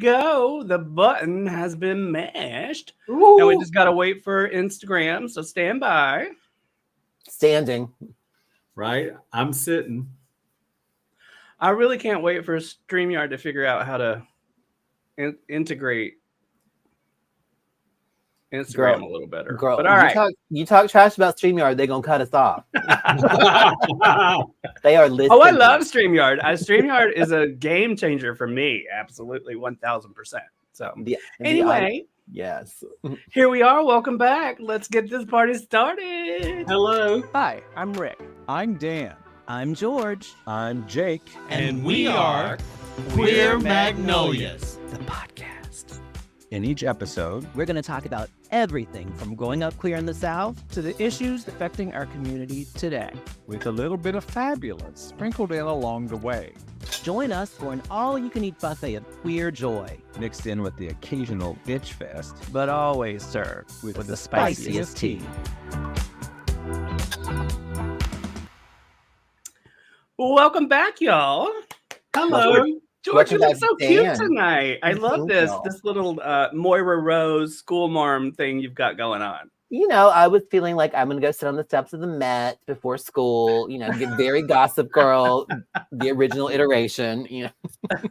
go. The button has been mashed. Ooh. And we just got to wait for Instagram. So stand by. Standing. Right? I'm sitting. I really can't wait for StreamYard to figure out how to integrate Instagram a little better. Girl, but all right. You talk trash about StreamYard, they're going to cut us off. They are listening. Oh, I love StreamYard. StreamYard is a game changer for me. Absolutely, 1,000%. So anyway, yes. Here we are. Welcome back. Let's get this party started. Hello. Hi, I'm Rick. I'm Dan. I'm George. I'm Jake. And we are Queer Magnolias, the podcast. In each episode, We're going to talk about everything from growing up queer in the South to the issues affecting our community today. with a little bit of fabulous sprinkled in along the way, Join us for an all-you-can-eat buffet of queer joy, mixed in with the occasional bitch fest. But always served with the the spiciest spiciest tea. Welcome back, y'all. Hello. George, you Welcome look so back, cute Dan. tonight. I love Thank this y'all. little Moira Rose school marm thing you've got going on. You know, I was feeling like I'm going to go sit on the steps of the Met before school, get very Gossip Girl, the original iteration,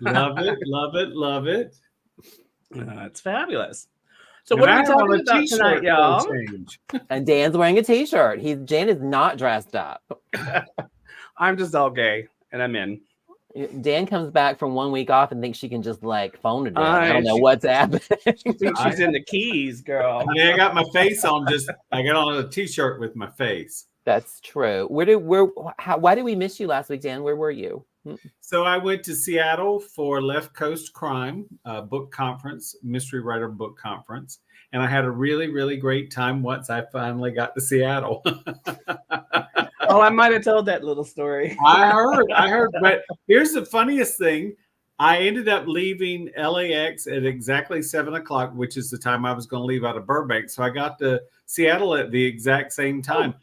Love it. Love it. Love it. It's fabulous. So And what are I we have on talking a about t-shirt tonight, for a y'all? change. And Dan's wearing a t-shirt. Jan is not dressed up. I'm just all gay, and I'm in. Dan comes back from 1 week off and thinks she can just phone it in. I Aye, don't know she- what's happening. I think she's in the keys, girl. I mean, I got my face on. I got on a t-shirt with my face. That's true. Why did we miss you last week, Dan? Where were you? So I went to Seattle for Left Coast Crime book conference, mystery writer book conference, and I had a really, really great time once I finally got to Seattle. Oh, I might have told that little story. I heard. But here's the funniest thing. I ended up leaving LAX at exactly 7:00, which is the time I was going to leave out of Burbank. So I got to Seattle at the exact same time.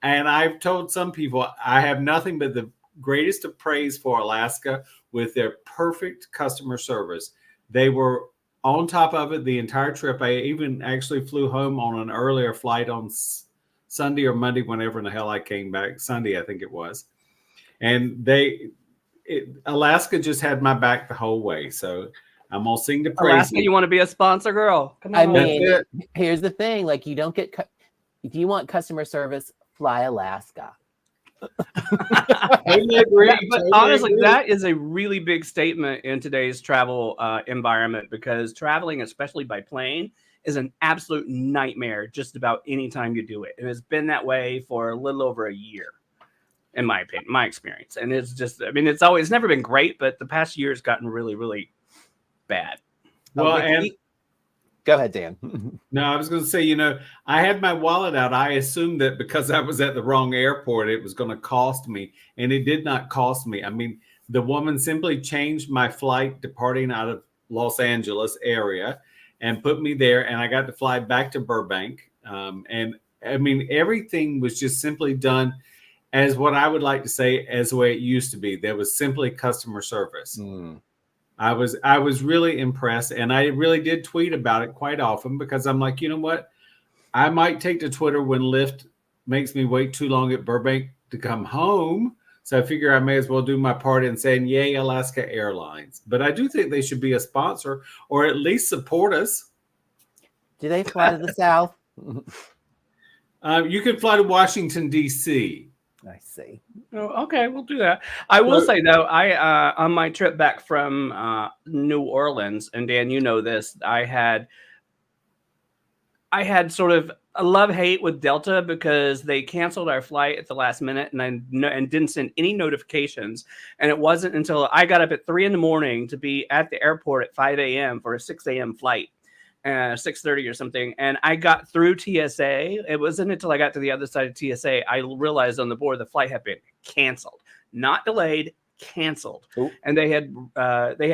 And I've told some people I have nothing but the greatest of praise for Alaska with their perfect customer service. They were on top of it the entire trip. I even actually flew home on an earlier flight on Sunday or Monday, whenever in the hell I came back. Sunday, I think it was. And Alaska just had my back the whole way. So I'm going to sing the praise. Alaska, you want to be a sponsor, girl? Come on. I mean, That's here's the thing: you don't get if you want customer service, fly Alaska. Totally agree. But Totally honestly, agree. that is a really big statement in today's travel environment, because traveling, especially by plane, is an absolute nightmare just about any time you do it. And it's been that way for a little over a year, in my opinion, my experience. And it's just, it's never been great, but the past year has gotten really, really bad. Well, Ricky, go ahead, Dan. No, I was going to say, I had my wallet out. I assumed that because I was at the wrong airport, it was going to cost me. And it did not cost me. I mean, the woman simply changed my flight departing out of Los Angeles area and put me there. And I got to fly back to Burbank. And I mean, everything was just simply done as what I would like to say as the way it used to be. There was simply customer service. I was really impressed, and I really did tweet about it quite often, because I'm like, you know what? I might take to Twitter when Lyft makes me wait too long at Burbank to come home. So I figure I may as well do my part in saying, yay, Alaska Airlines. But I do think they should be a sponsor, or at least support us. Do they fly to the South? You can fly to Washington, D.C. I see. Oh, okay, we'll do that. I will say, though, I on my trip back from New Orleans, and Dan, you know this, I had sort of a love-hate with Delta, because they canceled our flight at the last minute, and didn't send any notifications. And it wasn't until I got up at 3 a.m. to be at the airport at 5 a.m. for a 6 a.m. flight. 6:30 or something, and I got through TSA. It wasn't until I got to the other side of TSA I realized on the board the flight had been canceled, not delayed, canceled. Ooh. And they had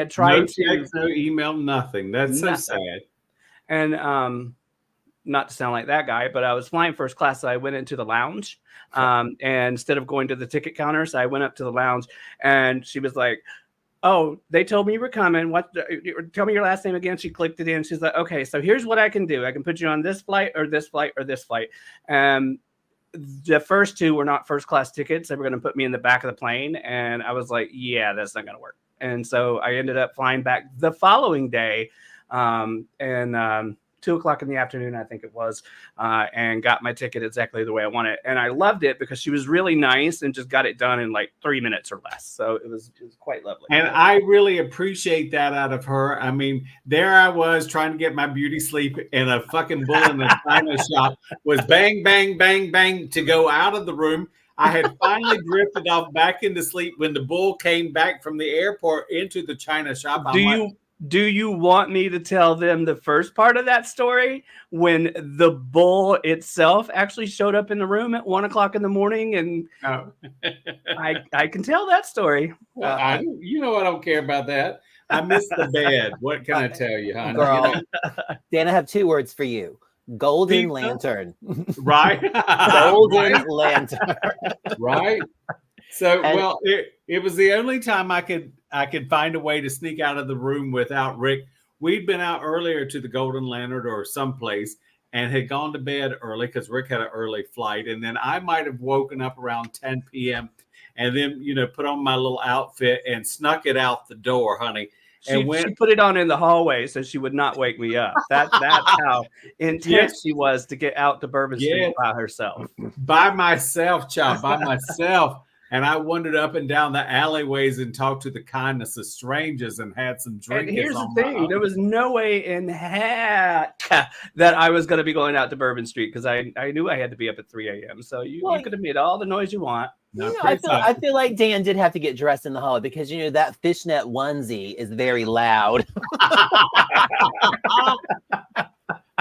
tried No to text, no email, nothing. That's so Nothing. sad. And not to sound like that guy, but I was flying first class, so I went into the lounge, and instead of going to the ticket counter, so I went up to the lounge, and she was like, oh, they told me you were coming. Tell me your last name again. She clicked it in. She's like, okay, so here's what I can do. I can put you on this flight or this flight or this flight. The first two were not first class tickets. They were going to put me in the back of the plane. And I was like, yeah, that's not going to work. And so I ended up flying back the following day. 2:00 in the afternoon, I think it was, and got my ticket exactly the way I wanted. And I loved it because she was really nice and just got it done in like 3 minutes or less. So it was quite lovely. And I really appreciate that out of her. I mean, there I was trying to get my beauty sleep, and a fucking bull in the china shop was bang, bang, bang, bang to go out of the room. I had finally drifted off back into sleep when the bull came back from the airport into the china shop. Do you want me to tell them the first part of that story when the bull itself actually showed up in the room at 1:00 in the morning? And No. I can tell that story. Well, I don't care about that. I missed the bed. What can I tell you, honey? Girl, Dan, I have 2 words for you. Golden Pizza? Lantern. Right? Golden Lantern. Right? So, And- well, it was the only time I could find a way to sneak out of the room without Rick. We'd been out earlier to the Golden Lantern or someplace and had gone to bed early because Rick had an early flight. And then I might have woken up around 10 p.m. and then, put on my little outfit and snuck it out the door, honey. She put it on in the hallway so she would not wake me up. That's how intense she was to get out to Bourbon Street by herself. By myself, child, by myself. And I wandered up and down the alleyways and talked to the kindness of strangers and had some drinks. And here's the thing. There was no way in heck that I was going to be going out to Bourbon Street because I knew I had to be up at 3 a.m. So you could have made all the noise you want. I feel like Dan did have to get dressed in the hallway because, that fishnet onesie is very loud.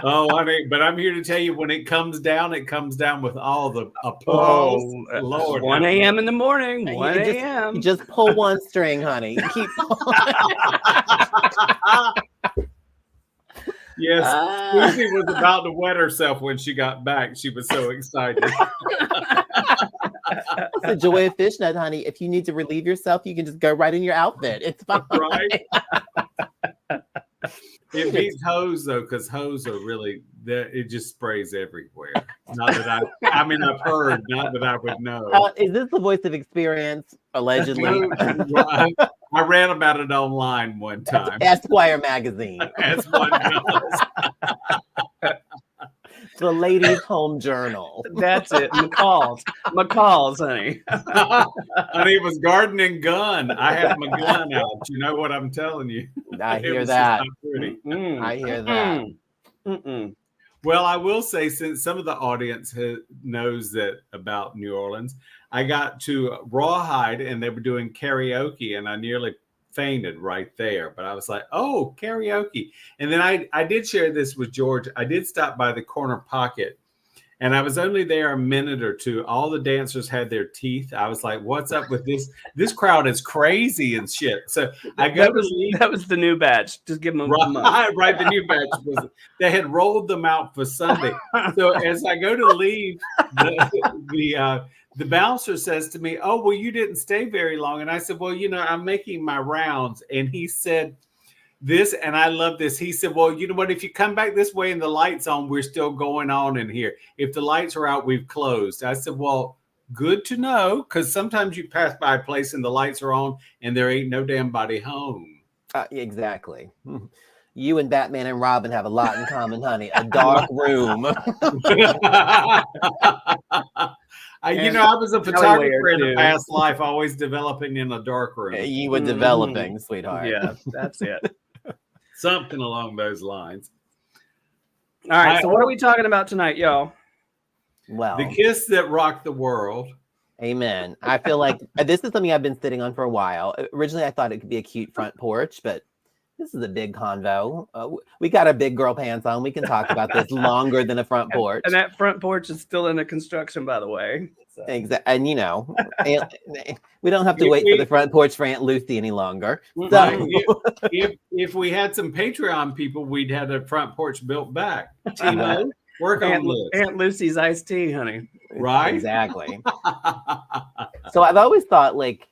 Oh, honey, but I'm here to tell you when it comes down with all the applause. Oh, Lord. 1 a.m. in the morning, 1 You a.m. just pull one string, honey. Keep Yes, Susie was about to wet herself when she got back. She was so excited. That's the joy of fishnet, honey. If you need to relieve yourself, you can just go right in your outfit. It's fine. Right? It beats hose though, because hose are really it just sprays everywhere. Not that I've heard, not that I would know. Is this the voice of experience? Allegedly, I read about it online one time. Esquire magazine, As one does. the Ladies' Home Journal. That's it. McCall's, honey. Honey, it was Garden and Gun. I had my gun out. You know what I'm telling you? I It hear was that. just not pretty. I hear that. Well, I will say, since some of the audience knows that about New Orleans, I got to Rawhide and they were doing karaoke, and I nearly fainted right there. But I was like, oh, karaoke. And then I did share this with George. I did stop by the Corner Pocket, and I was only there a minute or two. All the dancers had their teeth. I was like, what's up with this? This crowd is crazy and shit. So I go to leave. That was the new batch. Just give them a month. Right, the new batch was. They had rolled them out for Sunday. So as I go to leave, the bouncer says to me, "Oh, well, you didn't stay very long." And I said, "Well, I'm making my rounds." And he said this, and I love this. He said, "Well, you know what? If you come back this way and the light's on, we're still going on in here. If the lights are out, we've closed." I said, "Well, good to know, because sometimes you pass by a place and the lights are on and there ain't no damn body home." Exactly. You and Batman and Robin have a lot in common, honey. A dark room. I was a photographer in a past life, always developing in a dark room. You were developing, sweetheart. Yeah, that's it. Something along those lines. All right, so what are we talking about tonight, y'all? Well, The kiss that rocked the world. amen. I feel like this is something I've been sitting on for a while. Originally, I thought it could be a cute front porch, but this is a big convo. We got our big girl pants on. We can talk about this longer than a front porch. And that front porch is still in the construction, by the way. So. Exactly. And we don't have to wait for the front porch for Aunt Lucy any longer. So, If we had some Patreon people, we'd have the front porch built back. Timo, work on this. Aunt Lucy's iced tea, honey. Right? Exactly. So I've always thought, like,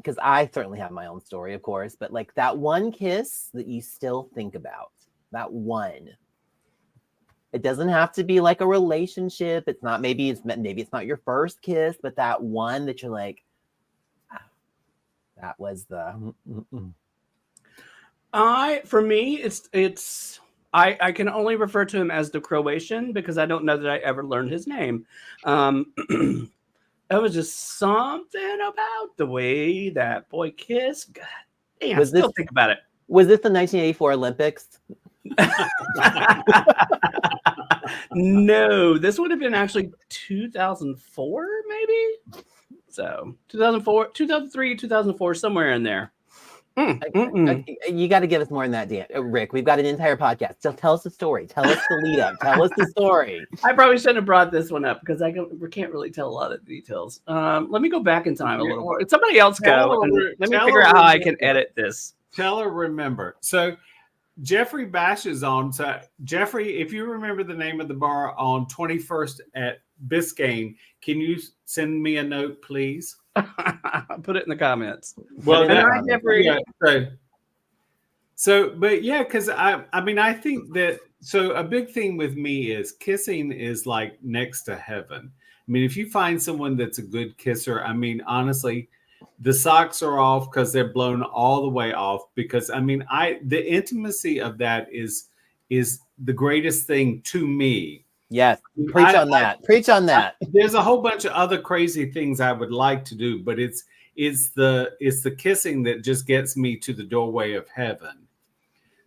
because I certainly have my own story, of course, but like that one kiss that you still think about, that one. It doesn't have to be like a relationship. It's not, maybe it's not your first kiss, but that one that you're like, "Ah, that was the. For me, I can only refer to him as the Croatian because I don't know that I ever learned his name. It was just something about the way that boy kissed. God damn, I still think about it. Was this the 1984 Olympics? No, this would have been actually 2004, maybe. So 2004, 2003, 2004, somewhere in there. You got to give us more than that, Dan. Rick, we've got an entire podcast. So tell us the story. Tell us the lead up. Tell us the story. I probably shouldn't have brought this one up because we can't really tell a lot of details. Let me go back in time a little more. Somebody else go. Let me figure out how I can edit this. Tell her, remember. So Jeffrey bashes on. So Jeffrey, if you remember the name of the bar on 21st at Biscayne, can you send me a note, please? Put it in the comments. Well, Jeffrey. Yeah, but yeah, because I mean, I think that, so a big thing with me is kissing is like next to heaven. I mean, if you find someone that's a good kisser, I mean, honestly, the socks are off because they're blown all the way off. Because I mean, the intimacy of that is the greatest thing to me. Yes, preach on that. There's a whole bunch of other crazy things I would like to do, but it's the kissing that just gets me to the doorway of heaven.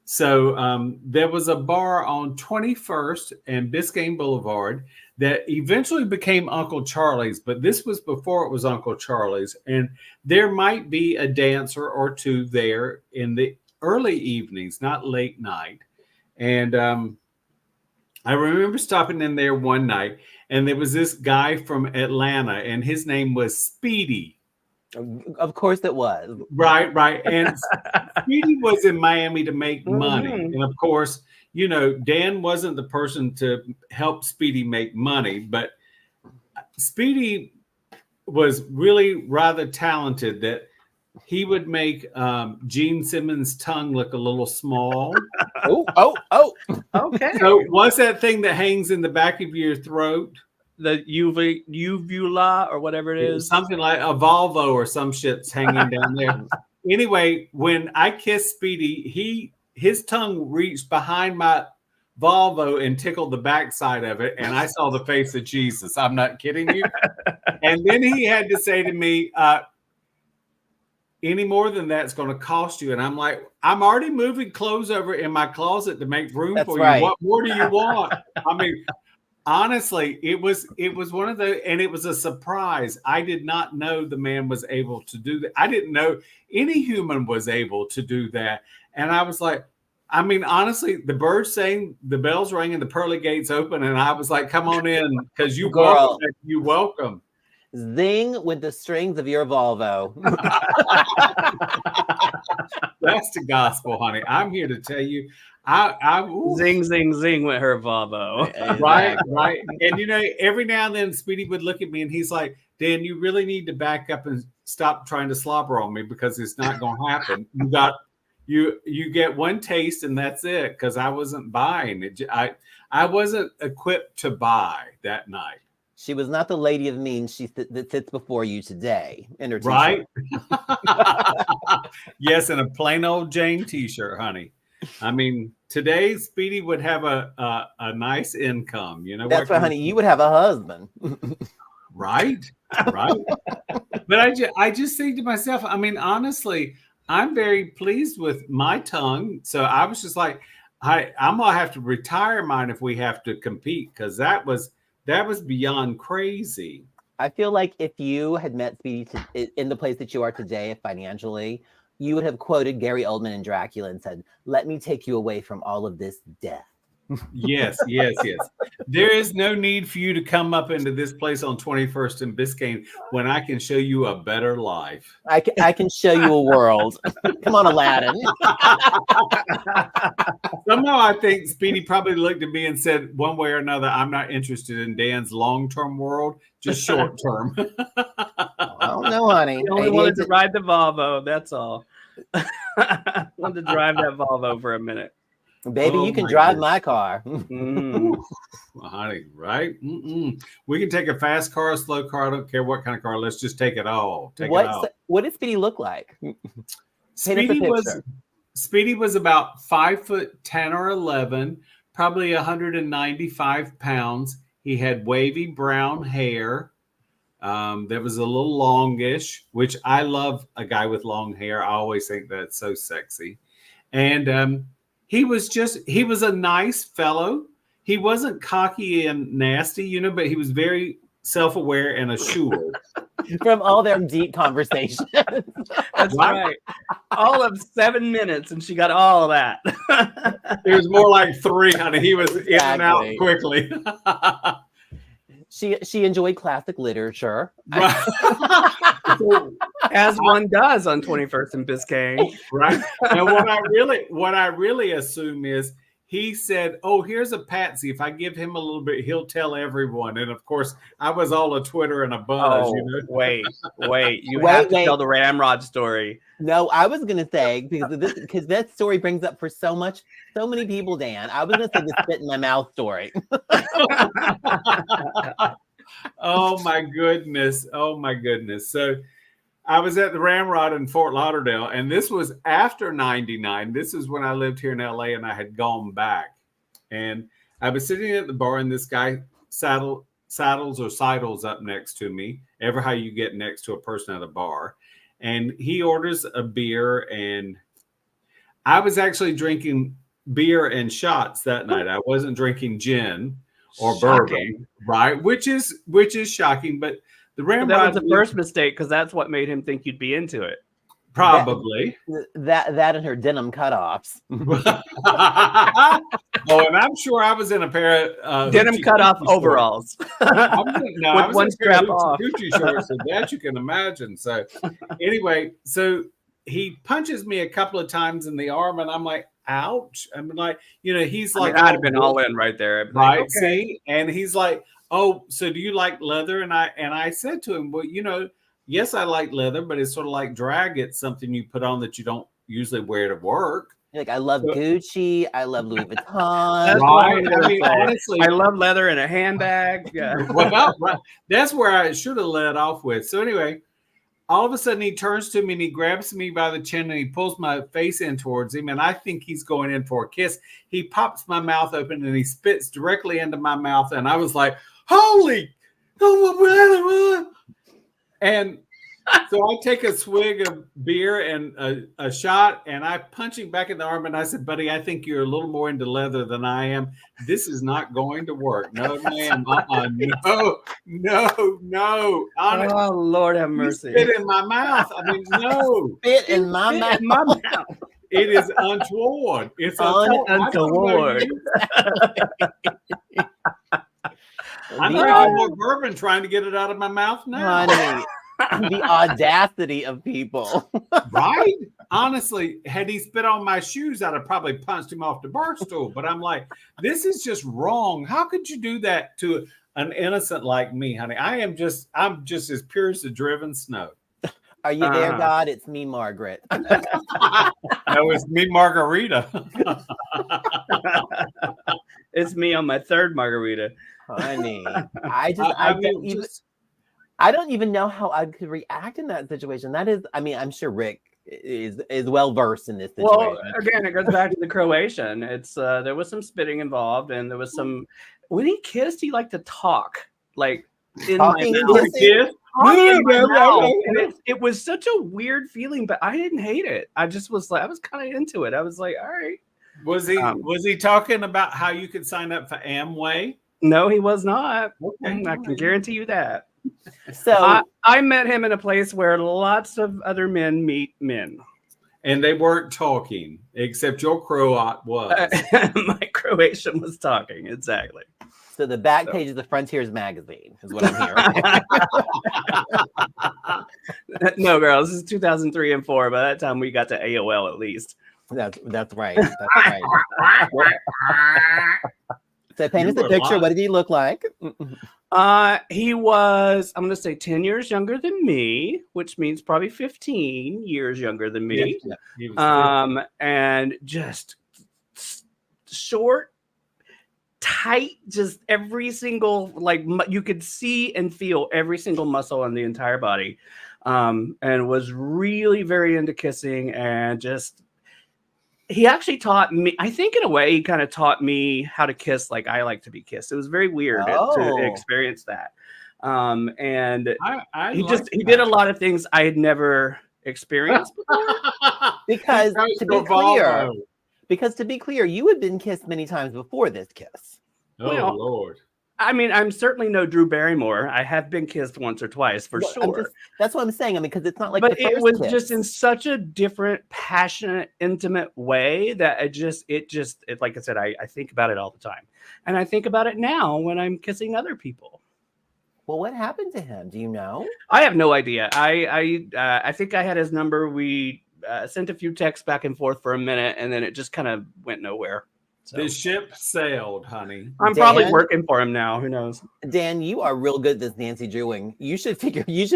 So there was a bar on 21st and Biscayne Boulevard that eventually became Uncle Charlie's, but this was before it was Uncle Charlie's. And there might be a dancer or two there in the early evenings, not late night. And I remember stopping in there one night, and there was this guy from Atlanta, and his name was Speedy. Of course it was. Right. And Speedy was in Miami to make money. And of course, you know, Dan wasn't the person to help Speedy make money, but Speedy was really rather talented that he would make Gene Simmons' tongue look a little small. Oh. Okay. So what's that thing that hangs in the back of your throat? The uvula or whatever it is. Something like a Volvo or some shit's hanging down there. Anyway, when I kissed Speedy, his tongue reached behind my Volvo and tickled the backside of it, and I saw the face of Jesus. I'm not kidding you. And then he had to say to me, any more than that's going to cost you. And I'm like, I'm already moving clothes over in my closet to make room for you. What more do you want? I mean, honestly, it was one of the, and it was a surprise. I did not know the man was able to do that. I didn't know any human was able to do that. And I was like, I mean, honestly, the birds sang, the bells rang, and the pearly gates open. And I was like, come on in, because you welcome. You welcome. Zing with the strings of your Volvo. That's the gospel, honey. I'm here to tell you. Zing, zing, zing with her Volvo. Right. And you know, every now and then Speedy would look at me and he's like, Dan, you really need to back up and stop trying to slobber on me because it's not going to happen. You get one taste and that's it, because I wasn't buying it. I wasn't equipped to buy that night. She was not the lady of means that sits before you today. In her right? Yes, in a plain old Jane t-shirt, honey. I mean, today Speedy would have a nice income. You know, that's right, honey. You would have a husband. Right. But I just think to myself, I mean, honestly, I'm very pleased with my tongue. So I was just like, I'm gonna have to retire mine if we have to compete, because that was beyond crazy. I feel like if you had met Speedy in the place that you are today financially, you would have quoted Gary Oldman in Dracula and said, "Let me take you away from all of this death." Yes. There is no need for you to come up into this place on 21st and Biscayne when I can show you a better life. I can show you a world. Come on, Aladdin. Somehow I think Speedy probably looked at me and said, one way or another, I'm not interested in Dan's long-term world, just short-term. I don't no, honey. He only wanted to ADHD ride the Volvo. That's all. Wanted to drive that Volvo for a minute. Baby, Oh you can my drive goodness. my car. Mm. Honey, right? We can take a fast car, a slow car. I don't care what kind of car. Let's just take it all. What does Speedy look like? Paint us a picture. Speedy was about 5'10" or 11, probably 195 pounds. He had wavy brown hair that was a little longish, which I love a guy with long hair. I always think that's so sexy. And he was a nice fellow. He wasn't cocky and nasty, but he was very self-aware and assured. From all their deep conversations. That's right. All of 7 minutes, and she got all of that. It was more like 3, honey. He was in and out Exactly. quickly. She enjoyed classic literature. As one does on 21st and Biscayne. Right. Now, what I really assume is he said, "Oh, here's a patsy. If I give him a little bit, he'll tell everyone." And of course, I was all a Twitter and a buzz. Oh, wait. You have to tell the Ramrod story. No, I was gonna say because that story brings up for so many people, Dan. I was gonna say the spit in my mouth story. Oh my goodness. So I was at the Ramrod in Fort Lauderdale, and this was after 99. This is when I lived here in LA and I had gone back. And I was sitting at the bar, and this guy sidles up next to me, ever how you get next to a person at a bar. And he orders a beer, and I was actually drinking beer and shots that night. I wasn't drinking gin or bourbon, right? Which is shocking, but the Ramrod, that was the first mistake because that's what made him think you'd be into it. probably. That and her denim cutoffs. Oh, and I'm sure I was in a pair of Denim cutoff overalls. with one strap off. Gucci shorts, so that you can imagine. So anyway, so he punches me a couple of times in the arm, and I'm like, ouch. I'm like, he's like, I'd have been all in right there. I'd be right? like, okay. See, and he's like, oh, so do you like leather? And I said to him, well, yes, I like leather, but it's sort of like drag. It's something you put on that you don't usually wear to work. Like, I love Gucci. I love Louis That's Vuitton. what Right? I'm gonna I mean, say. honestly, I love leather in a handbag. Yeah. right. That's where I should have led off with. So anyway, all of a sudden he turns to me and he grabs me by the chin and he pulls my face in towards him. And I think he's going in for a kiss. He pops my mouth open and he spits directly into my mouth. And I was like, holy, and so I take a swig of beer and a shot, and I punch him back in the arm, and I said, buddy, I think you're a little more into leather than I am. This is not going to work. No, ma'am. No. Oh, Lord have You mercy. spit in my mouth. I mean, no. Spit in my mouth. My mouth. It is untoward. It's Untoward. I'm drinking more bourbon trying to get it out of my mouth now. Honey, the audacity of people. Right? Honestly, had he spit on my shoes, I'd have probably punched him off the bar stool. But I'm like, this is just wrong. How could you do that to an innocent like me, honey? I'm just as pure as the driven snow. Are you there, God? It's me, Margaret. No, it's me, Margarita. It's me on my third margarita. Honey, I don't even know how I could react in that situation. That is, I'm sure Rick is well versed in this situation. Well, again, it goes back to the Croatian. It's there was some spitting involved, and there was some. When he kissed, he liked to talk, like in Talking my and mouth. kissing? And it was such a weird feeling, but I didn't hate it. I just was like, I was kind of into it. I was like, all right. Was he talking about how you could sign up for Amway? No, he was not. Okay. I can guarantee you that. So I met him in a place where lots of other men meet men. And they weren't talking, except your Croat was. My Croatian was talking, exactly. So the back page of the Frontiers magazine is what I'm hearing. No, girl, this is 2003 and 4. By that time, we got to AOL at least. That's right. That's right. So paint us a picture. What did he look like? He was, I'm going to say 10 years younger than me, which means probably 15 years younger than me. Yeah, he was And just short, tight, just every single, you could see and feel every single muscle on the entire body. And was really very into kissing, and just, he actually taught me, I think in a way, he kind of taught me how to kiss like I like to be kissed. It was very weird to experience that. And I he like did a lot of things I had never experienced before. Because That's to be bravado. clear, because to be clear, you had been kissed many times before this kiss. Oh, Well, Lord. I mean, I'm certainly no Drew Barrymore. I have been kissed once or twice for Well, sure. That's what I'm saying. I mean, because it's not like But the first it was kiss. just in such a different, passionate, intimate way that like I said, I think about it all the time. And I think about it now when I'm kissing other people. Well, what happened to him? Do you know? I have no idea. I think I had his number. We sent a few texts back and forth for a minute, and then it just kind of went nowhere. So The ship sailed, honey. I'm probably Dan? working for him now. Who knows? Dan, you are real good at this Nancy Drewing. You should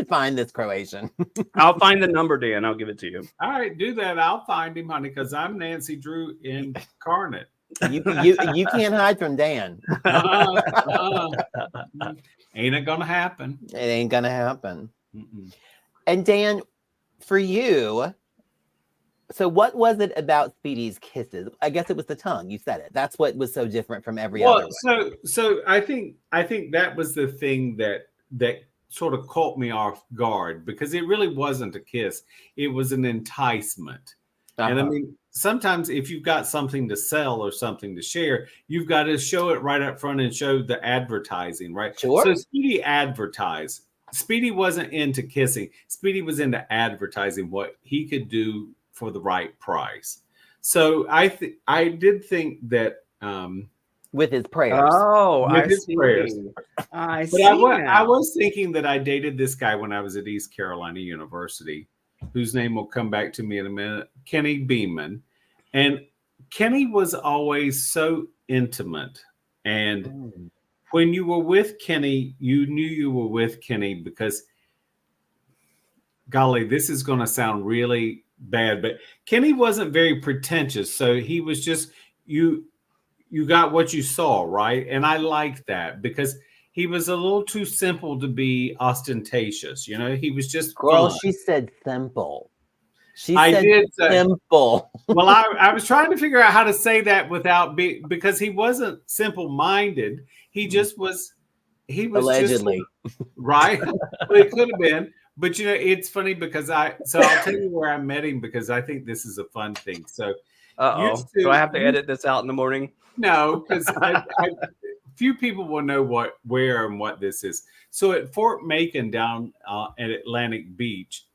find this Croatian. I'll find the number, Dan. I'll give it to you. All right, do that. I'll find him, honey, because I'm Nancy Drew incarnate. You can't hide from Dan. Ain't it gonna happen? It ain't gonna happen. Mm-mm. And Dan, for you, so what was it about Speedy's kisses? I guess it was the tongue. You said it. That's what was so different from every other one. So I think that was the thing that sort of caught me off guard, because it really wasn't a kiss. It was an enticement. And I mean, sometimes if you've got something to sell or something to share, you've got to show it right up front and show the advertising, right? Sure. So Speedy advertised. Speedy wasn't into kissing. Speedy was into advertising what he could do for the right price. So I did think that with his prayers. Oh, With I his see. prayers. I But see. I now. was thinking that I dated this guy when I was at East Carolina University, whose name will come back to me in a minute, Kenny Beeman. And Kenny was always so intimate. And when you were with Kenny, you knew you were with Kenny because, golly, this is going to sound really bad, but Kenny wasn't very pretentious. So he was just, you got what you saw, right? And I liked that because he was a little too simple to be ostentatious. You know, he was just Girl, fun. she said simple. She I said did say, simple. well, I was trying to figure out how to say that without because he wasn't simple-minded. He just was. He was Allegedly. just, right. Well, it could have been, but you know, it's funny because I'll tell you where I met him because I think this is a fun thing. So, Uh-oh. Do I have to edit this out in the morning? no, because few people will know where and what this is. So at Fort Macon down at Atlantic Beach.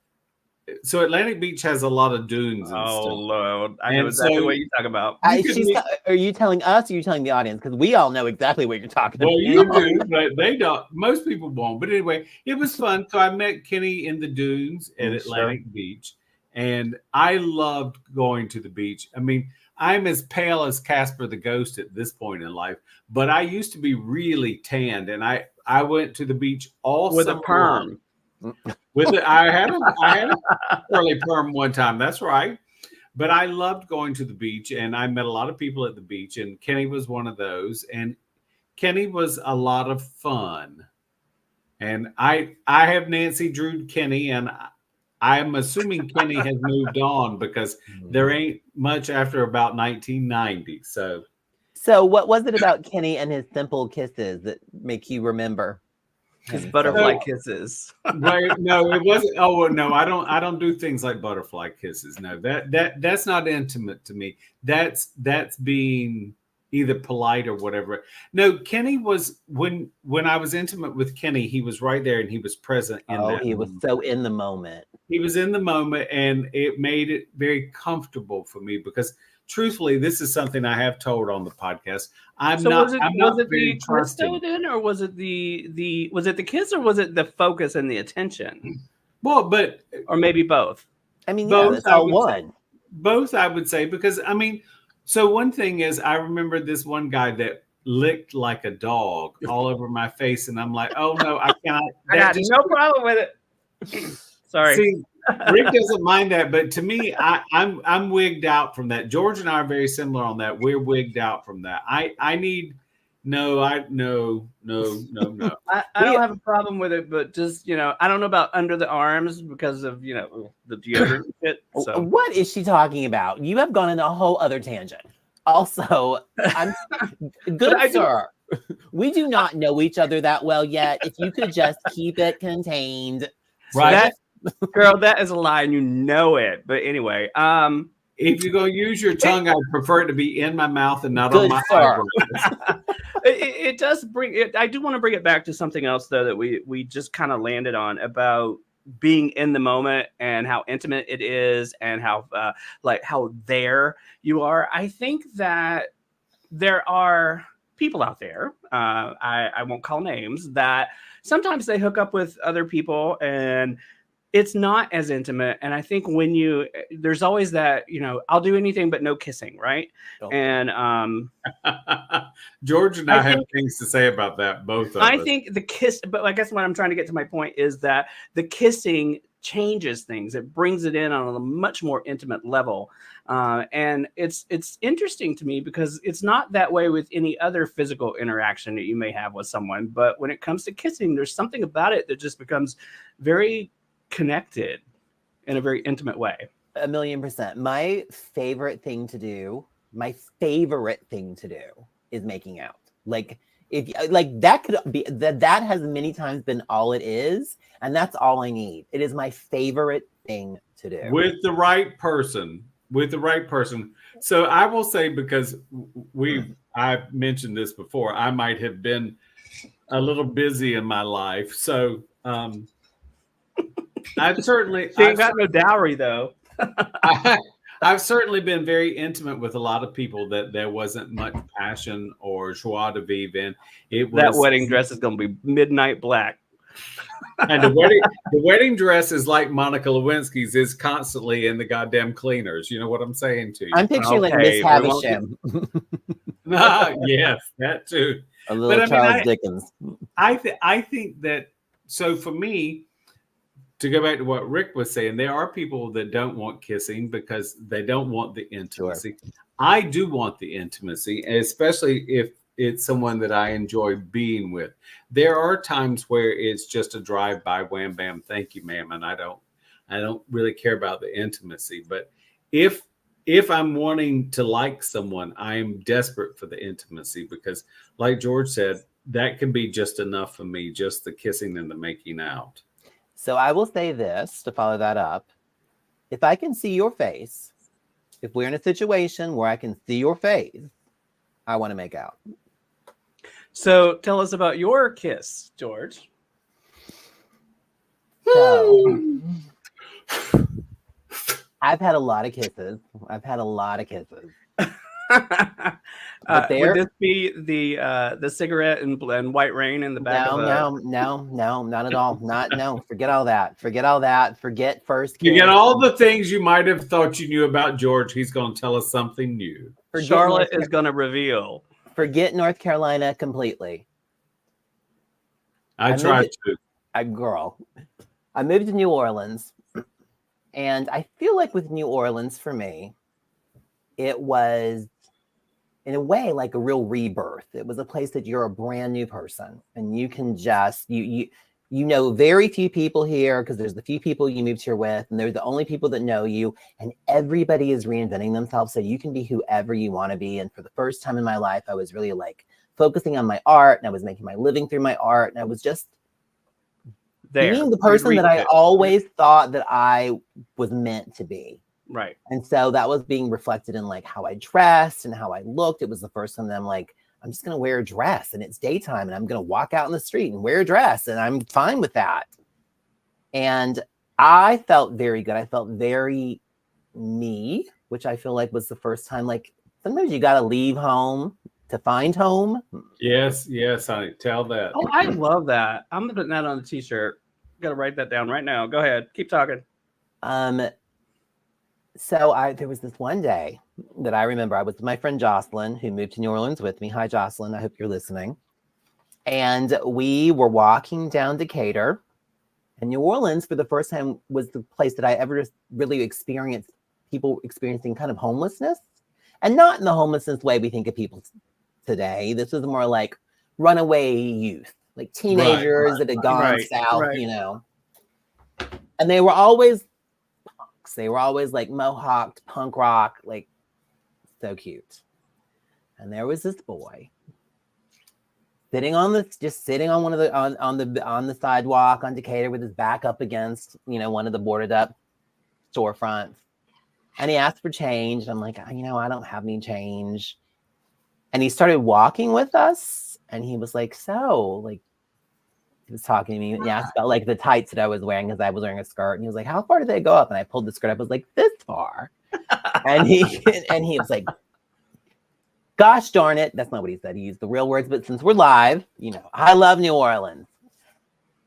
So Atlantic Beach has a lot of dunes and Oh, stuff. Lord. I know And exactly so- what you're talking about. Are you telling us or are you telling the audience? Because we all know exactly what you're talking Well, about. you do, but they don't. Most people won't. But anyway, it was fun. So I met Kenny in the dunes at Atlantic Beach, and I loved going to the beach. I mean, I'm as pale as Casper the Ghost at this point in life, but I used to be really tanned, and I went to the beach all With a summer perm. long. With it, I had a curly perm one time. That's right. But I loved going to the beach, and I met a lot of people at the beach, and Kenny was one of those. And Kenny was a lot of fun. And I have Nancy Drew Kenny, and I'm assuming Kenny has moved on because there ain't much after about 1990. So what was it about Kenny and his simple kisses that make you remember? His him butterfly so kisses. Right? No, it wasn't. Oh well, no, I don't do things like butterfly kisses. No, that's not intimate to me. That's being either polite or whatever. No, Kenny was when I was intimate with Kenny, he was right there and he was present in that. He was so in the moment. He was in the moment, and it made it very comfortable for me because truthfully, this is something I have told on the podcast. I'm not was it very the twist though trusting. then, or was it the kiss, or was it the focus and the attention, Well, but or maybe both? I mean, Both, yeah, that's I all would one. both I would say, because I mean, so one thing is I remember this one guy that licked like a dog all over my face, and I'm like, oh no, I cannot. I got no problem with it. Sorry. See, Rick doesn't mind that, but to me, I'm wigged out from that. George and I are very similar on that. We're wigged out from that. I need no. I no. I don't have a problem with it, but just I don't know about under the arms because of the deodorant shit. So What is she talking about? You have gone in a whole other tangent. Also, I'm good, sir. We do not know each other that well yet. If you could just keep it contained, Right. Girl, that is a lie, and you know it. But anyway, if you're gonna use your tongue, I'd prefer it to be in my mouth and not Good on my sir. eyebrows. it does bring it. I do want to bring it back to something else though that we just kind of landed on about being in the moment and how intimate it is and how how there you are. I think that there are people out there, I won't call names, that sometimes they hook up with other people and it's not as intimate. And I think there's always that, I'll do anything but no kissing, right? Oh. And George and I have things to say about that, both of us. I think the kiss, but I guess what I'm trying to get to my point is that the kissing changes things. It brings it in on a much more intimate level. And it's interesting to me because it's not that way with any other physical interaction that you may have with someone. But when it comes to kissing, there's something about it that just becomes very connected in a very intimate way. 1,000,000%. My favorite thing to do is making out. Like if that could be that has many times been all it is, and that's all I need. It is my favorite thing to do with the right person. So I will say, because I've mentioned this before, I might have been a little busy in my life. So I've certainly She ain't got no dowry though. I've certainly been very intimate with a lot of people that there wasn't much passion or joie de vivre in. It was That wedding dress is going to be midnight black. And the wedding dress is like Monica Lewinsky's, is constantly in the goddamn cleaners. You know what I'm saying to you? I'm picturing like Miss Havisham. Yes, that too. A little Charles Dickens. I think that, so for me, to go back to what Rick was saying, there are people that don't want kissing because they don't want the intimacy. Sure. I do want the intimacy, especially if it's someone that I enjoy being with. There are times where it's just a drive-by, wham, bam, thank you, ma'am, and I don't really care about the intimacy. But if I'm wanting to like someone, I am desperate for the intimacy because, like George said, that can be just enough for me, just the kissing and the making out. So I will say this to follow that up. If I can see your face, if we're in a situation where I can see your face, I want to make out. So tell us about your kiss, George. So, I've had a lot of kisses. Would this be the cigarette and White Rain in the back? No, not at all. Forget all that. Forget first kiss. Forget all the things you might have thought you knew about George. He's going to tell us something new. Charlotte is going to reveal. Forget North Carolina completely. I tried to. I moved to New Orleans, and I feel like with New Orleans for me, it was, in a way, like a real rebirth. It was a place that you're a brand new person, and you can just you know very few people here because there's the few people you moved here with, and they're the only people that know you, and everybody is reinventing themselves, so you can be whoever you want to be. And for the first time in my life, I was really like focusing on my art, and I was making my living through my art, and I was just being the person that I always thought that I was meant to be. Right. And so that was being reflected in like how I dressed and how I looked. It was the first time that I'm like, I'm just going to wear a dress and it's daytime and I'm going to walk out in the street and wear a dress and I'm fine with that. And I felt very good. I felt very me, which I feel like was the first time, like sometimes you got to leave home to find home. Yes, honey. Tell that. Oh, I love that. I'm putting that on a t-shirt. Got to write that down right now. Go ahead. Keep talking. So there was this one day that I remember. I was with my friend Jocelyn, who moved to New Orleans with me. Hi, Jocelyn. I hope you're listening. And we were walking down Decatur. And New Orleans, for the first time, was the place that I ever really experienced people experiencing kind of homelessness. And not in the homelessness way we think of people today. This was more like runaway youth, like teenagers that had gone south, you know. And they were always punks. They were always like mohawked, punk rock, like so cute. And there was this boy sitting on one of the on the sidewalk on Decatur with his back up against, you know, one of the boarded up storefronts. And he asked for change. And I'm like, you know, I don't have any change. And he started walking with us. And he was like, so, like, he was talking to me. And he asked about like the tights that I was wearing because I was wearing a skirt. And he was like, how far did they go up? And I pulled the skirt up. I was like, this far. and he was like, gosh darn it. That's not what he said. He used the real words. But since we're live, you know, I love New Orleans.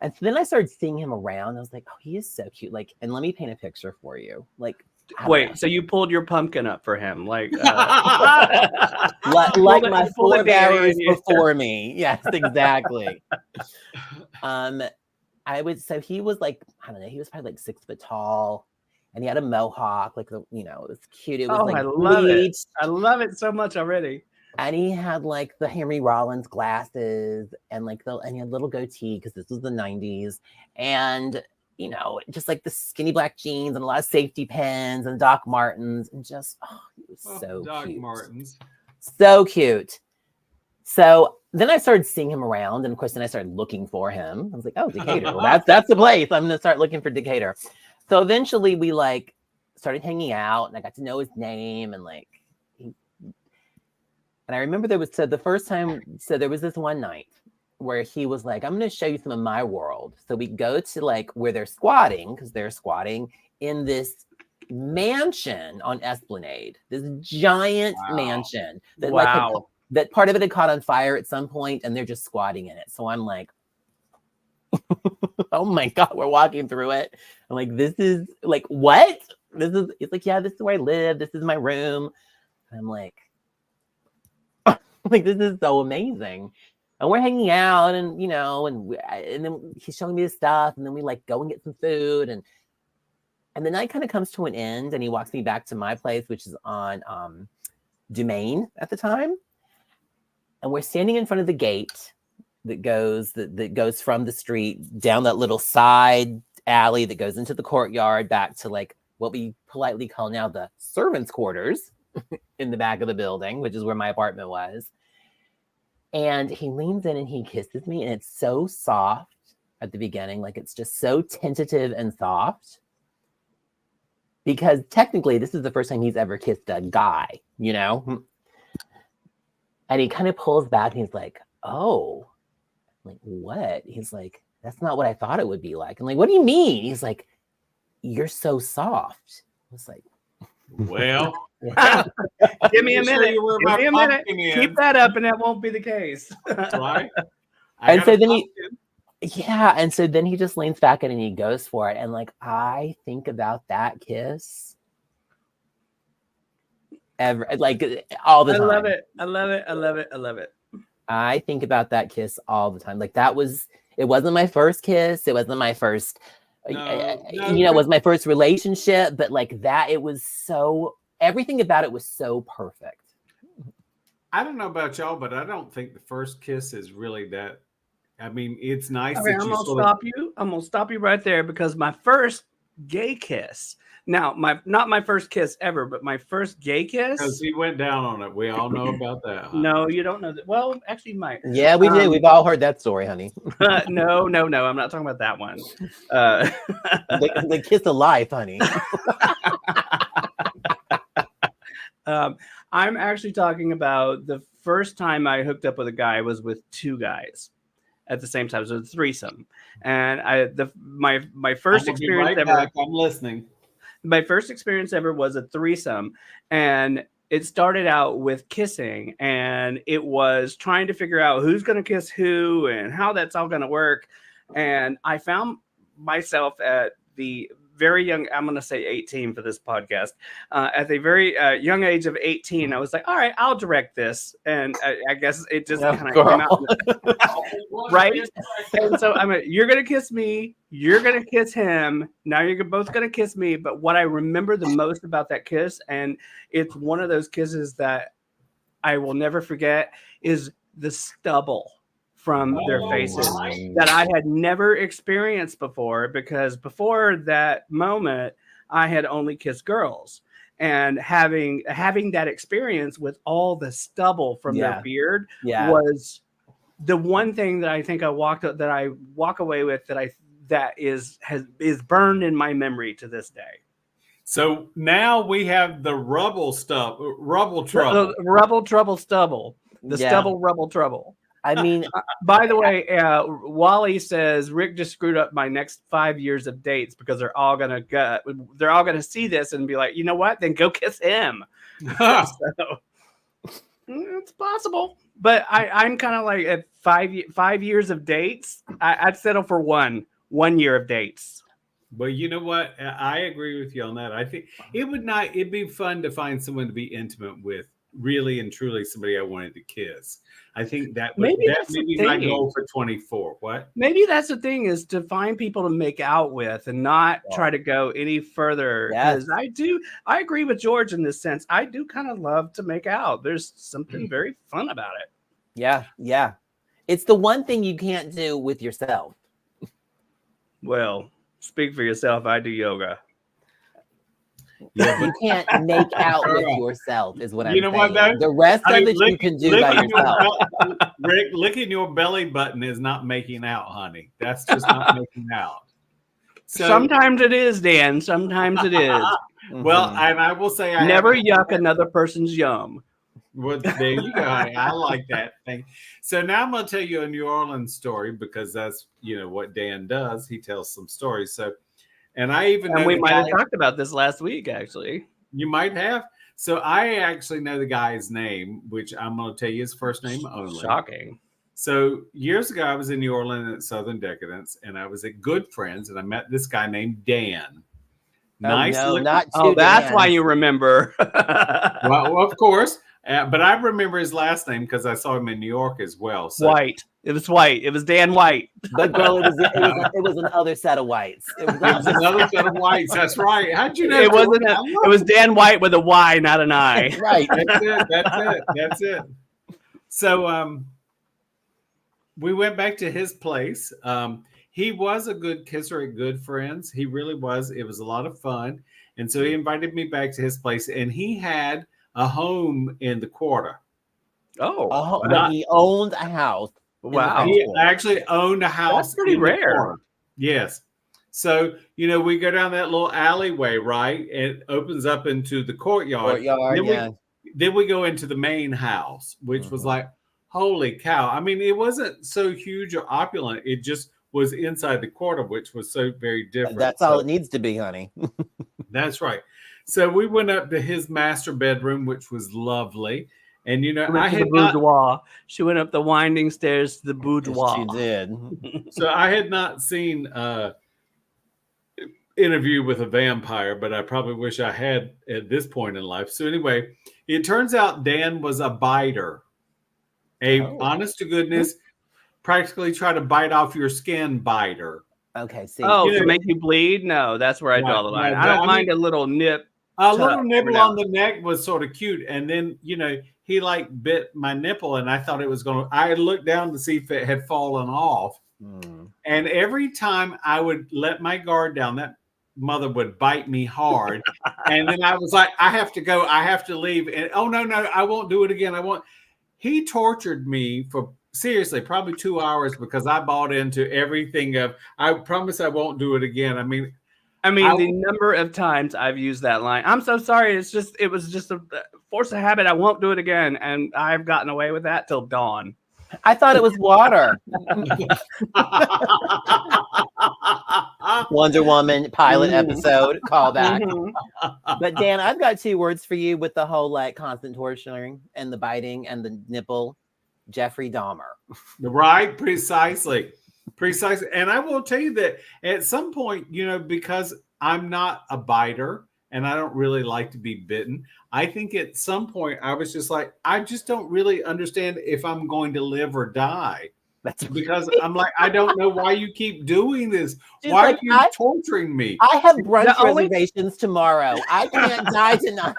And so then I started seeing him around. I was like, oh, he is so cute. Like, and let me paint a picture for you. Like, wait, so you pulled your pumpkin up for him, like like my forebears before me. Yes, exactly. So he was like, I don't know, he was probably like 6 foot tall, and he had a mohawk, like, you know, it was cute. It was like, I love it. I love it so much already. And he had like the Henry Rollins glasses and like and he had a little goatee because this was the 90s. And, you know, just like the skinny black jeans and a lot of safety pins and Doc Martens and just, he was so Doc cute. Martens. So cute. So then I started seeing him around. And of course, then I started looking for him. I was like, oh, Decatur. Well, that's the place. I'm going to start looking for Decatur. So eventually we like started hanging out and I got to know his name and like, and I remember there was this one night where he was like, I'm going to show you some of my world. So we go to like where they're squatting, because they're squatting in this mansion on Esplanade, this giant mansion that that part of it had caught on fire at some point and they're just squatting in it. So I'm like, oh my God, we're walking through it. I'm like, this is like, what? It's like, yeah, this is where I live. This is my room. And I'm like, this is so amazing. And we're hanging out and, you know, and then he's showing me this stuff. And then we like go and get some food. And the night kind of comes to an end and he walks me back to my place, which is on Dumaine at the time. And we're standing in front of the gate that goes from the street down that little side alley that goes into the courtyard back to like what we politely call now the servants' quarters in the back of the building, which is where my apartment was. And he leans in and he kisses me, and it's so soft at the beginning. Like, it's just so tentative and soft. Because technically, this is the first time he's ever kissed a guy, you know? And he kind of pulls back and he's like, oh. I'm like, what? He's like, that's not what I thought it would be like. I'm like, what do you mean? He's like, you're so soft. I was like, well, give me a minute. Give me a minute. Keep that up, and that won't be the case. Right. And so then and so then he just leans back in and he goes for it. And like, I think about that kiss like all the time. I love it. I love it. I love it. I love it. I think about that kiss all the time. Like, it wasn't my first kiss. It wasn't my first, it was my first relationship, but like that, it was so, everything about it was so perfect. I don't know about y'all, but I don't think the first kiss is really that. I mean, it's nice. All right, I'm gonna stop you right there, because my first gay kiss. Now, not my first kiss ever, but my first gay kiss. Because he went down on it. We all know about that. Huh? No, you don't know that. Well, actually, you might. Yeah, we did. We've all heard that story, honey. No. I'm not talking about that one. The kiss of life, honey. I'm actually talking about the first time I hooked up with a guy was with 2 guys at the same time. So it was a threesome. And my first experience ever. I'm listening. My first experience ever was a threesome, and it started out with kissing, and it was trying to figure out who's going to kiss who and how that's all going to work. And I found myself at the very young, I'm going to say 18 for this podcast. At the very young age of 18, I was like, all right, I'll direct this. And I guess it just No, kind of came out. girl. Right? And so you're going to kiss me. You're going to kiss him. Now you're both going to kiss me. But what I remember the most about that kiss, and it's one of those kisses that I will never forget, is the stubble from their faces that I had never experienced before, because before that moment, I had only kissed girls. And having that experience with all the stubble from their beard was the one thing that I think I walk away with that is burned in my memory to this day. So now we have the rubble trouble. Rubble trouble stubble. The stubble rubble trouble. I mean, by the way, Wally says Rick just screwed up my next 5 years of dates because they're all gonna see this and be like, you know what? Then go kiss him. So, it's possible, but I'm kind of like at 5 years of dates. I'd settle for 1 year of dates. Well, you know what? I agree with you on that. I think it'd be fun to find someone to be intimate with, really and truly somebody I wanted to kiss. I think that would be my goal for 24. What? Maybe that's the thing, is to find people to make out with and not try to go any further. Because I agree with George in this sense. I do kind of love to make out. There's something very fun about it. Yeah. Yeah. It's the one thing you can't do with yourself. Well, speak for yourself. I do yoga. Yeah, you can't make out with yourself, is what I'm saying. You know what, though? The rest of it you can do by yourself. Rick, licking your belly button is not making out, honey. That's just not making out. So, sometimes it is, Dan. Sometimes it is. Well, and I will say, I never yuck another person's yum. Well, there you go, honey. I like that thing. So now I'm going to tell you a New Orleans story, because that's what Dan does. He tells some stories. So. And we might have talked about this last week, actually. You might have. So I actually know the guy's name, which I'm going to tell you his first name only. Shocking. So years ago, I was in New Orleans at Southern Decadence, and I was at Good Friends, and I met this guy named Dan. That's why you remember. Well, of course. But I remember his last name because I saw him in New York as well. So. White. It was White. It was Dan White. But girl, it was another set of whites. It was another set of whites. That's right. How'd you know? It wasn't. It was Dan White with a Y, not an I. Right. That's it. So we went back to his place. He was a good kisser at Good Friends. He really was. It was a lot of fun. And so he invited me back to his place, and he had a home in the quarter. But he owned a house. Wow. He actually owned a house. That's pretty rare. Yes. So, we go down that little alleyway, right? It opens up into the courtyard. Then we go into the main house, which was like, holy cow. I mean, it wasn't so huge or opulent. It just was inside the quarter, which was so very different. That's all it needs to be, honey. That's right. So we went up to his master bedroom, which was lovely. And, I had boudoir. She went up the winding stairs to the boudoir. She did. So I had not seen Interview with a Vampire, but I probably wish I had at this point in life. So anyway, it turns out Dan was a biter. Honest to goodness, practically try to bite off your skin biter. Okay. See. To make you bleed? No, that's where I draw the line. I don't mind a little nip. A little nibble on the neck was sort of cute. And then, he bit my nipple, and I thought it was going to, I looked down to see if it had fallen off. And every time I would let my guard down, that mother would bite me hard. And then I was like, I have to go. I have to leave. And no, I won't do it again. He tortured me for seriously, probably 2 hours, because I bought into everything of, I promise I won't do it again. I mean, the number of times I've used that line. I'm so sorry. It was just a force of habit. I won't do it again. And I've gotten away with that till dawn. I thought it was water. Wonder Woman pilot episode callback. But Dan, I've got 2 words for you with the whole constant torturing and the biting and the nipple. Jeffrey Dahmer. Right, precisely. And I will tell you that at some point, because I'm not a biter and I don't really like to be bitten. I think at some point I was just like, I just don't really understand if I'm going to live or die. That's Because I'm like, I don't know why you keep doing this. She's Why like, are you torturing me? I have brunch The only- reservations tomorrow. I can't die tonight.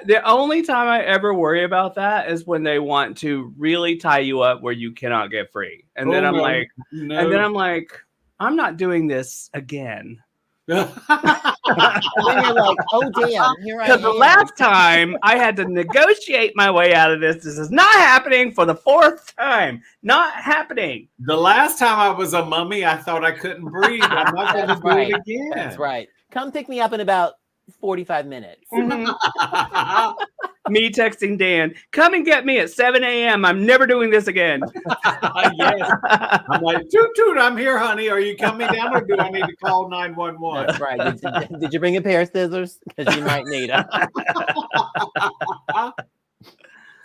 The only time I ever worry about that is when they want to really tie you up where you cannot get free. And then Oh, I'm no, like, no. and then I'm like, I'm not doing this again. And then you're like, oh damn, here I Because the am. last time I had to negotiate my way out of this. This is not happening for the fourth time. Not happening. The last time I was a mummy, I thought I couldn't breathe. I'm not going to That's do right. it again. That's right. Come pick me up in about 45 minutes. Mhm. Me texting Dan, come and get me at 7 a.m. I'm never doing this again. Yes. I'm like, toot toot, I'm here, honey. Are you coming down or do I need to call 911? That's right. Did you bring a pair of scissors? Because you might need them.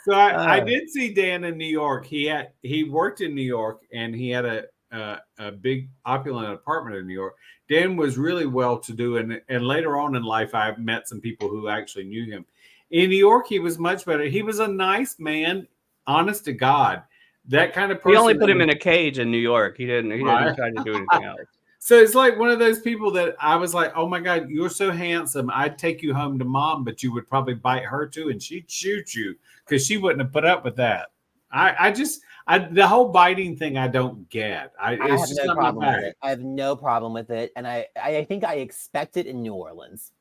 So I did see Dan in New York. He worked in New York and he had a big opulent apartment in New York. Dan was really well to do, and later on in life I met some people who actually knew him. In New York, he was much better. He was a nice man, honest to God. That kind of person. We only put him in a cage in New York. He didn't Right. try to do anything else. So it's like one of those people that I was like, oh my God, you're so handsome. I'd take you home to mom, but you would probably bite her too, and she'd shoot you because she wouldn't have put up with that. The whole biting thing I don't get. I It's have just no not my problem with bag. it. I have no problem with it. And I think I expect it in New Orleans.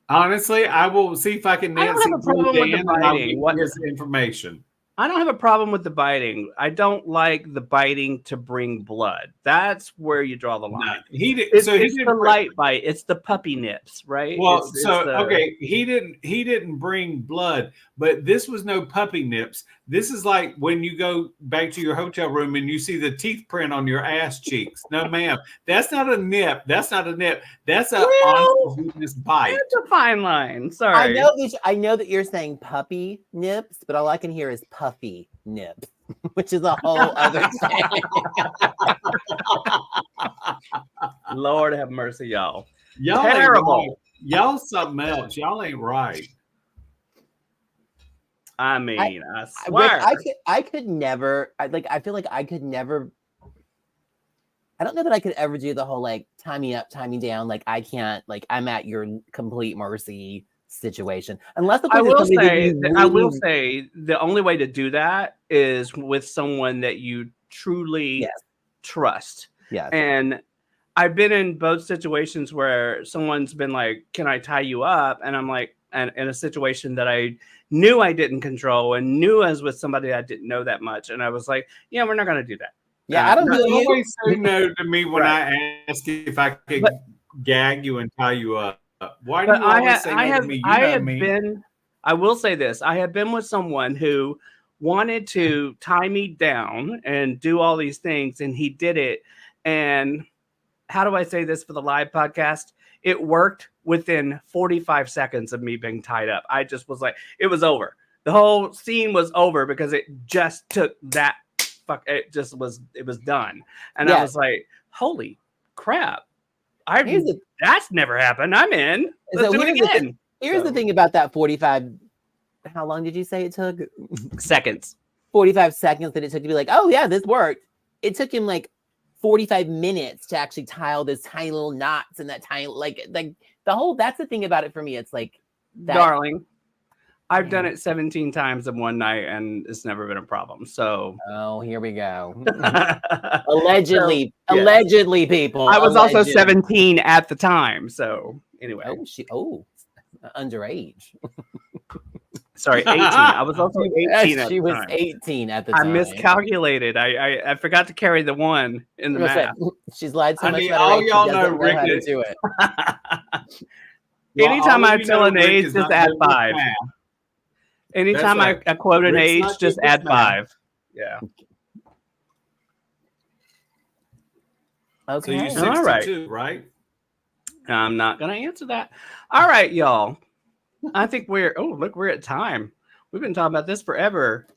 Honestly, I will see if I can I don't Nancy have a problem with the Dan, and I'll biting. get What- his information. I don't have a problem with the biting. I don't like the biting to bring blood. That's where you draw the No, line. he did. It's, So he it's did the bring- light bite. It's the puppy nips, right? Well, It's so the- okay, he didn't bring blood, but this was no puppy nips. This is like when you go back to your hotel room and you see the teeth print on your ass cheeks. No, ma'am, that's not a nip. That's not a nip. That's a Well, honest to goodness bite. It's a fine line. Sorry. I know that you're saying puppy nips, but all I can hear is puffy nips, which is a whole other thing. Lord have mercy, y'all. Y'all Terrible. ain't right. Y'all something else. Y'all ain't right. I mean, I Rick, swear. I could never. I feel like I could never. I don't know that I could ever do the whole like tie me up, tie me down. Like I can't. Like I'm at your complete mercy situation. Unless of I course, it's will somebody that say, you I will really- say, the only way to do that is with someone that you truly Yes. trust. Yes. And I've been in both situations where someone's been like, "Can I tie you up?" And I'm like, and in a situation that I knew I didn't control and knew I was with somebody I didn't know that much, and I was like, "Yeah, we're not going to do that." Yeah, I don't You know you. always say no to me when Right. I ask if I could But- gag you and tie you up. Why do But you always say no to me? You I know have me. been. I will say this: I have been with someone who wanted to tie me down and do all these things, and he did it. And how do I say this for the live podcast? It worked within 45 seconds of me being tied up. I just was like, it was over. The whole scene was over because it just took that. It was done. And I Yeah. was like, holy crap. Here's the- That's never happened. I'm in. Let's So do it here's the thing- again. Here's the thing about that 45. How long did you say it took? Seconds. 45 seconds that it took to be like, oh yeah, this worked. It took him like 45 minutes to actually tie all those tiny little knots and that tiny like the whole. That's the thing about it for me. It's like that. Darling, I've done Yeah. it 17 times in one night and it's never been a problem. So Oh, here we go. I Allegedly, So, yes. allegedly, people. was also Alleged. 17 at the time. So anyway, Oh, underage. sorry, 18. I was also 18 at She the was time. 18 at the I time. miscalculated. I forgot to carry the one in the I was math. like, she's lied so I much mean, about her all age, she y'all doesn't know Rick how to is- do it. Well, Anytime all I of you tell know an Rick age, is just not add good with 5. math. Anytime right. I quote an Rick's age, not just good with add math. 5. Yeah. So Okay. you're All right. 62, right? I'm not going to answer that. All right, y'all. I think we're at time. We've been talking about this forever.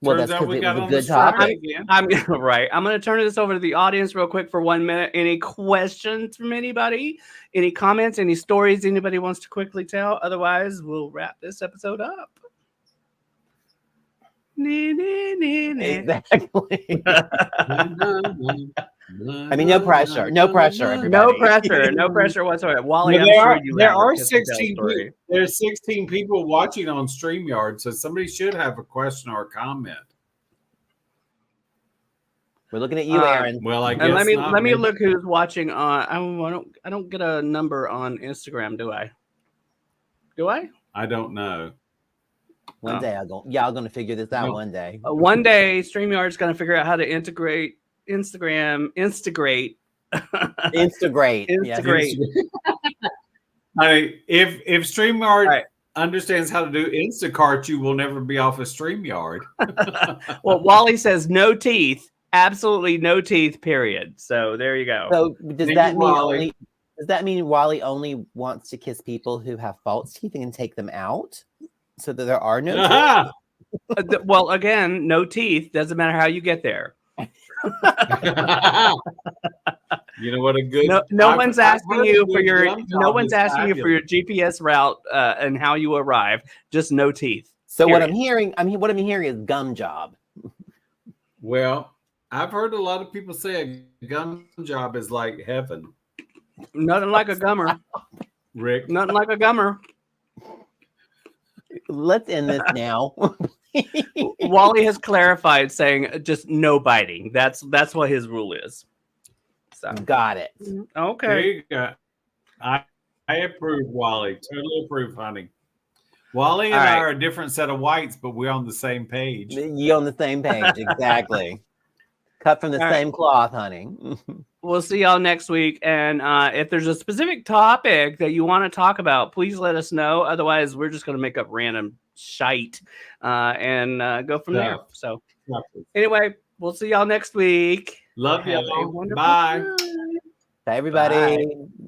Well, Turns that's out because we it got was a on the good strike topic. again. I'm right. I'm going to turn this over to the audience real quick for 1 minute. Any questions from anybody? Any comments? Any stories anybody wants to quickly tell? Otherwise, we'll wrap this episode up. Exactly. I mean, no pressure. No pressure, No everybody. pressure. No pressure whatsoever. Wally, Well, I'm sure you there have a are kiss and tell 16 story. people. There's 16 people watching on StreamYard, so somebody should have a question or a comment. We're looking at you, Aaron. Well, I guess And let me not. let me Maybe- look who's watching on. I don't get a number on Instagram, do I? Do I? I don't know. One day y'all gonna figure this out one day. One day, StreamYard's going to figure out how to integrate Instagram. Instagrate. Yes. Integrate. If StreamYard Right. understands how to do Instacart, you will never be off of StreamYard. Well, Wally says no teeth. Absolutely no teeth. Period. So there you go. So does Thank that you, mean Wally. does that mean Wally only wants to kiss people who have false teeth and take them out, so that there are no teeth? Ah! Well, again, no teeth. Doesn't matter how you get there. You know what a good No I've- one's I've asking heard a you good for your. gum No job one's is asking you for your fabulous. GPS route and how you arrive. Just no teeth. So what Period. what I'm hearing is gum job. Well, I've heard a lot of people say a gum job is like heaven. Nothing like a gummer. Rick, Nothing like a gummer. Let's end this now. Wally has clarified, saying just no biting. That's what his rule is. So Got it. there okay. you go. I approve, Wally. Totally approve, honey. Wally and All I right. are a different set of whites, but we're on the same page. You on the same page, exactly. Cut from the All right. same cloth, honey. We'll see y'all next week. And if there's a specific topic that you want to talk about, please let us know. Otherwise, we're just going to make up random shite and go from there. So anyway, we'll see y'all next week. Love Have a y'all. wonderful Bye. time. Bye, everybody. Bye.